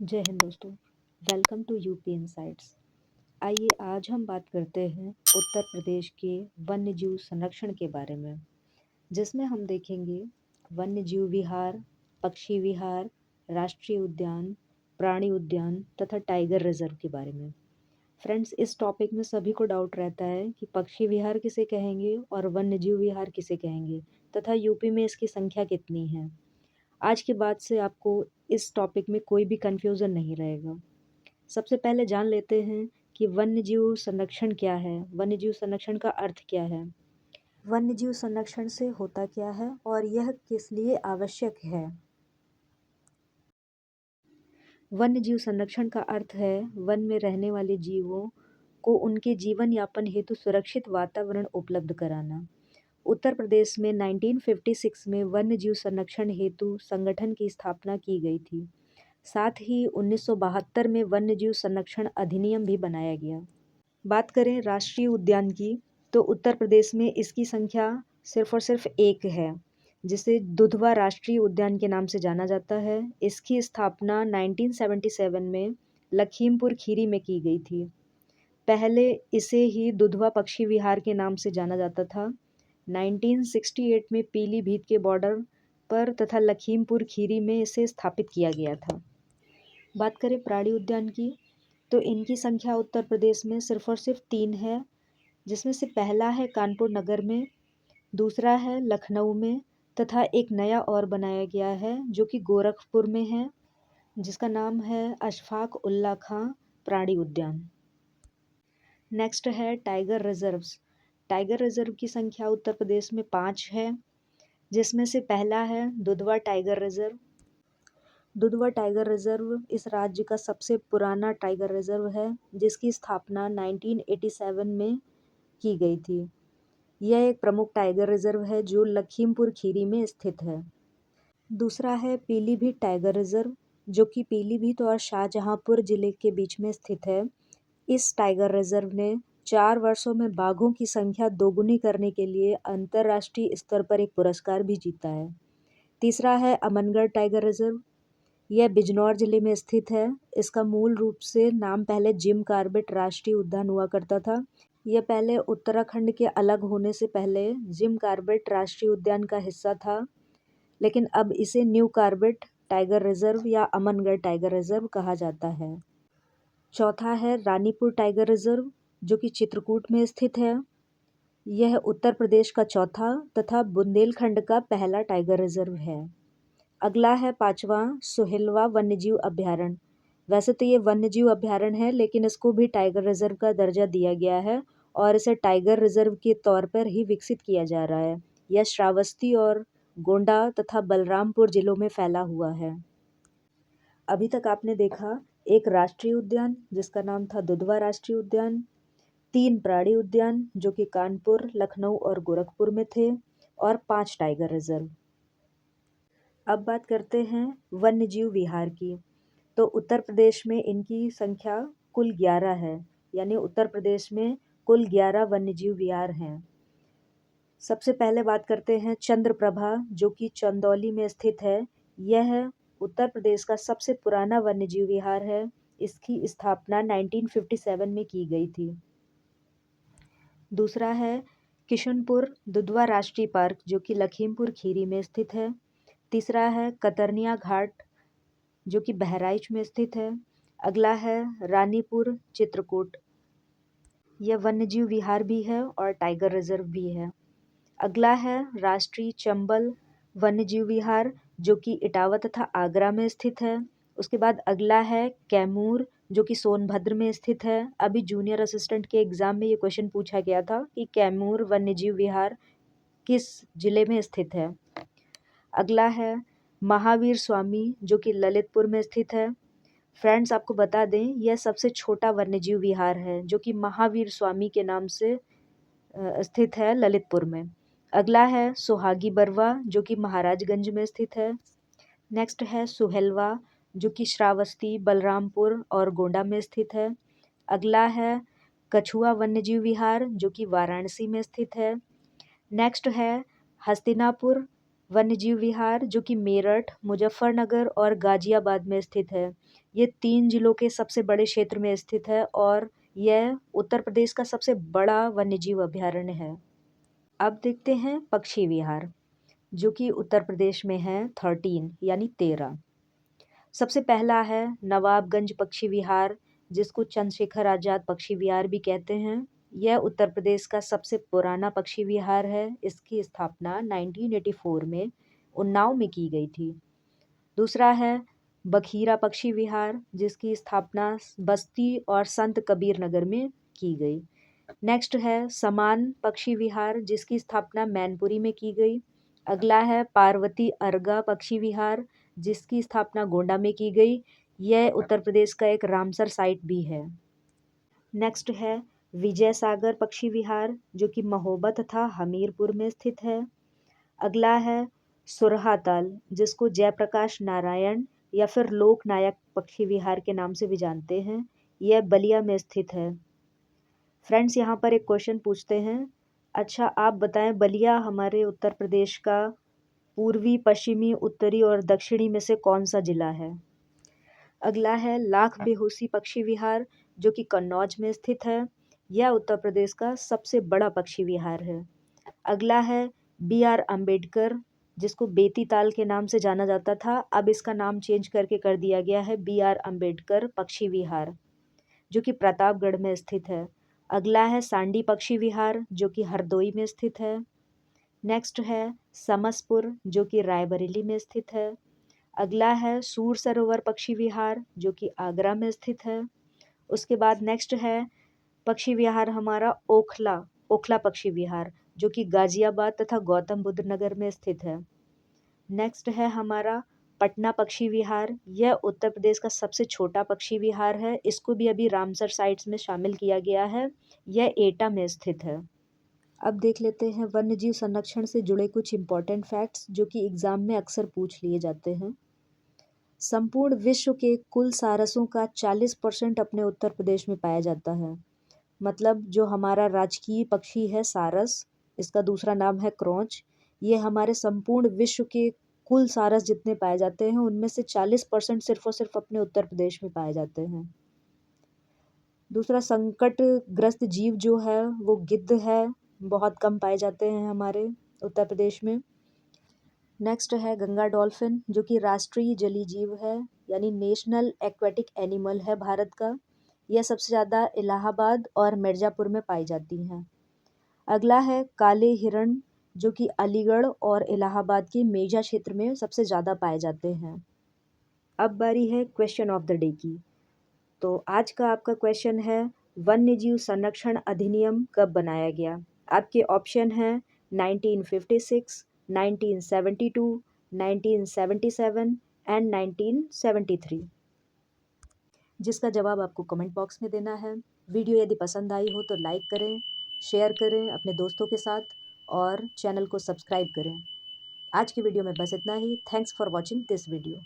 जय हिंद दोस्तों। Welcome to UP insights. आइए आज हम बात करते हैं उत्तर प्रदेश के वन्य जीव संरक्षण के बारे में, जिसमें हम देखेंगे वन्य जीव विहार, पक्षी विहार, राष्ट्रीय उद्यान, प्राणी उद्यान तथा टाइगर रिजर्व के बारे में। फ्रेंड्स, इस टॉपिक में सभी को डाउट रहता है कि पक्षी विहार किसे कहेंगे और वन्य जीव विहार किसे कहेंगे तथा यूपी में इसकी संख्या कितनी है। आज के बाद से आपको इस टॉपिक में कोई भी कंफ्यूजन नहीं रहेगा। सबसे पहले जान लेते हैं कि वन्यजीव संरक्षण क्या है, वन्यजीव संरक्षण का अर्थ क्या है, वन्यजीव संरक्षण से होता क्या है और यह किस लिए आवश्यक है। वन्यजीव संरक्षण का अर्थ है वन में रहने वाले जीवों को उनके जीवन यापन हेतु सुरक्षित वातावरण उपलब्ध कराना। उत्तर प्रदेश में 1956 में वन्य जीव संरक्षण हेतु संगठन की स्थापना की गई थी। साथ ही 1972 में वन्य जीव संरक्षण अधिनियम भी बनाया गया। बात करें राष्ट्रीय उद्यान की, तो उत्तर प्रदेश में इसकी संख्या सिर्फ और सिर्फ एक है, जिसे दुधवा राष्ट्रीय उद्यान के नाम से जाना जाता है। इसकी स्थापना 1977 में लखीमपुर खीरी में की गई थी। पहले इसे ही दुधवा पक्षी विहार के नाम से जाना जाता था। 1968 में पीलीभीत के बॉर्डर पर तथा लखीमपुर खीरी में इसे स्थापित किया गया था। बात करें प्राणी उद्यान की, तो इनकी संख्या उत्तर प्रदेश में सिर्फ और सिर्फ 3 है, जिसमें से पहला है कानपुर नगर में, दूसरा है लखनऊ में तथा एक नया और बनाया गया है जो कि गोरखपुर में है, जिसका नाम है अशफाक उल्ला खां प्राणी उद्यान। नेक्स्ट है टाइगर रिजर्व्स। टाइगर रिजर्व की संख्या उत्तर प्रदेश में 5 है, जिसमें से पहला है Dudhwa tiger reserve. Dudhwa tiger reserve इस राज्य का सबसे पुराना टाइगर रिजर्व है, जिसकी स्थापना 1987 में की गई थी। यह एक प्रमुख टाइगर रिजर्व है जो लखीमपुर खीरी में स्थित है। दूसरा है पीलीभीत टाइगर रिजर्व, जो कि पीलीभीत और शाहजहांपुर जिले के बीच में स्थित है। इस टाइगर रिजर्व ने 4 वर्षों में बाघों की संख्या दोगुनी करने के लिए अंतर्राष्ट्रीय स्तर पर एक पुरस्कार भी जीता है। तीसरा है अमनगढ़ टाइगर रिजर्व। यह बिजनौर जिले में स्थित है। इसका मूल रूप से नाम पहले जिम कॉर्बेट राष्ट्रीय उद्यान हुआ करता था। यह पहले उत्तराखंड के अलग होने से पहले जिम कॉर्बेट राष्ट्रीय उद्यान का हिस्सा था, लेकिन अब इसे न्यू कॉर्बेट टाइगर रिजर्व या अमनगढ़ टाइगर रिजर्व कहा जाता है। चौथा है रानीपुर टाइगर रिजर्व, जो कि चित्रकूट में स्थित है। यह उत्तर प्रदेश का चौथा तथा बुंदेलखंड का पहला टाइगर रिजर्व है। अगला है पांचवा सोहेलवा वन्यजीव अभ्यारण्य। वैसे तो ये वन्यजीव अभ्यारण्य है, लेकिन इसको भी टाइगर रिजर्व का दर्जा दिया गया है और इसे टाइगर रिजर्व के तौर पर ही विकसित किया जा रहा है। यह श्रावस्ती और गोंडा तथा बलरामपुर जिलों में फैला हुआ है। अभी तक आपने देखा एक राष्ट्रीय उद्यान जिसका नाम था दुधवा राष्ट्रीय उद्यान, 3 प्राणी उद्यान जो कि कानपुर, लखनऊ और गोरखपुर में थे, और 5 टाइगर रिजर्व। अब बात करते हैं वन्यजीव विहार की। तो उत्तर प्रदेश में इनकी संख्या कुल 11 है, यानी उत्तर प्रदेश में कुल 11 वन्यजीव विहार हैं। सबसे पहले बात करते हैं चंद्रप्रभा, जो कि चंदौली में स्थित है। यह उत्तर प्रदेश का सबसे पुराना वन्यजीव विहार है। इसकी स्थापना 1957 में की गई थी। दूसरा है किशनपुर दुधवा राष्ट्रीय पार्क, जो कि लखीमपुर खीरी में स्थित है। तीसरा है कतरनिया घाट, जो कि बहराइच में स्थित है। अगला है रानीपुर चित्रकूट। यह वन्यजीव विहार भी है और टाइगर रिजर्व भी है। अगला है राष्ट्रीय चंबल वन्यजीव विहार, जो कि इटावा तथा आगरा में स्थित है। उसके बाद अगला है कैमूर, जो कि सोनभद्र में स्थित है। अभी जूनियर असिस्टेंट के एग्जाम में ये क्वेश्चन पूछा गया था कि कैमूर वन्यजीव विहार किस जिले में स्थित है। अगला है महावीर स्वामी, जो कि ललितपुर में स्थित है। फ्रेंड्स, आपको बता दें यह सबसे छोटा वन्यजीव विहार है, जो कि महावीर स्वामी के नाम से स्थित है ललितपुर में। अगला है सुहागी बरवा, जो कि महाराजगंज में स्थित है। नेक्स्ट है सुहेलवा, जो कि श्रावस्ती, बलरामपुर और गोंडा में स्थित है। अगला है कछुआ वन्यजीव विहार, जो कि वाराणसी में स्थित है। नेक्स्ट है हस्तिनापुर वन्यजीव विहार जो कि मेरठ, मुजफ्फरनगर और गाजियाबाद में स्थित है। ये 3 जिलों के सबसे बड़े क्षेत्र में स्थित है और यह उत्तर प्रदेश का सबसे बड़ा वन्यजीव अभयारण्य है। अब देखते हैं पक्षी विहार, जो कि उत्तर प्रदेश में है 13 यानी 13। सबसे पहला है नवाबगंज पक्षी विहार, जिसको चंद्रशेखर आजाद पक्षी विहार भी कहते हैं। यह उत्तर प्रदेश का सबसे पुराना पक्षी विहार है। इसकी स्थापना 1984 में उन्नाव में की गई थी। दूसरा है बखीरा पक्षी विहार, जिसकी स्थापना बस्ती और संत कबीर नगर में की गई। नेक्स्ट है समान पक्षी विहार, जिसकी स्थापना मैनपुरी में की गई। अगला है पार्वती अर्गा पक्षी विहार, जिसकी स्थापना गोंडा में की गई। यह उत्तर प्रदेश का एक रामसर साइट भी है। नेक्स्ट है विजय सागर पक्षी विहार, जो कि महोबा तथा हमीरपुर में स्थित है। अगला है सुरहाताल, जिसको जयप्रकाश नारायण या फिर लोकनायक पक्षी विहार के नाम से भी जानते हैं। यह बलिया में स्थित है। फ्रेंड्स, यहाँ पर एक क्वेश्चन पूछते हैं। अच्छा, आप बताएं बलिया हमारे उत्तर प्रदेश का पूर्वी, पश्चिमी, उत्तरी और दक्षिणी में से कौन सा जिला है? अगला है लाख बेहोशी पक्षी विहार, जो कि कन्नौज में स्थित है। यह उत्तर प्रदेश का सबसे बड़ा पक्षी विहार है। अगला है बी आर अम्बेडकर, जिसको बेती ताल के नाम से जाना जाता था। अब इसका नाम चेंज करके कर दिया गया है बी आर अम्बेडकर पक्षी विहार, जो कि प्रतापगढ़ में स्थित है। अगला है सांडी पक्षी विहार, जो कि हरदोई में स्थित है। नेक्स्ट है समसपुर, जो कि रायबरेली में स्थित है। अगला है सूर सरोवर पक्षी विहार, जो कि आगरा में स्थित है। उसके बाद नेक्स्ट है पक्षी विहार हमारा ओखला, ओखला पक्षी विहार, जो कि गाजियाबाद तथा गौतम बुद्ध नगर में स्थित है। नेक्स्ट है हमारा पटना पक्षी विहार। यह उत्तर प्रदेश का सबसे छोटा पक्षी विहार है। इसको भी अभी रामसर साइट्स में शामिल किया गया है। यह एटा में स्थित है। अब देख लेते हैं वन्यजीव संरक्षण से जुड़े कुछ इम्पोर्टेंट फैक्ट्स, जो कि एग्जाम में अक्सर पूछ लिए जाते हैं। संपूर्ण विश्व के कुल सारसों का 40% अपने उत्तर प्रदेश में पाया जाता है। मतलब जो हमारा राजकीय पक्षी है सारस, इसका दूसरा नाम है क्रोंच। ये हमारे संपूर्ण विश्व के कुल सारस जितने पाए जाते हैं, उनमें से 40% सिर्फ और सिर्फ अपने उत्तर प्रदेश में पाए जाते हैं। दूसरा संकटग्रस्त जीव जो है वो गिद्ध है, बहुत कम पाए जाते हैं हमारे उत्तर प्रदेश में। नेक्स्ट है गंगा डॉल्फिन, जो कि राष्ट्रीय जलीय जीव है, यानी नेशनल एक्वेटिक एनिमल है भारत का। यह सबसे ज़्यादा इलाहाबाद और मिर्ज़ापुर में पाई जाती हैं। अगला है काले हिरण, जो कि अलीगढ़ और इलाहाबाद के मेजा क्षेत्र में सबसे ज़्यादा पाए जाते हैं। अब बारी है क्वेश्चन ऑफ द डे की। तो आज का आपका क्वेश्चन है वन्यजीव संरक्षण अधिनियम कब बनाया गया? आपके ऑप्शन हैं 1956, 1972, 1977 एंड 1973, जिसका जवाब आपको कमेंट बॉक्स में देना है। वीडियो यदि पसंद आई हो तो लाइक करें, शेयर करें अपने दोस्तों के साथ और चैनल को सब्सक्राइब करें। आज की वीडियो में बस इतना ही। Thanks for watching this video.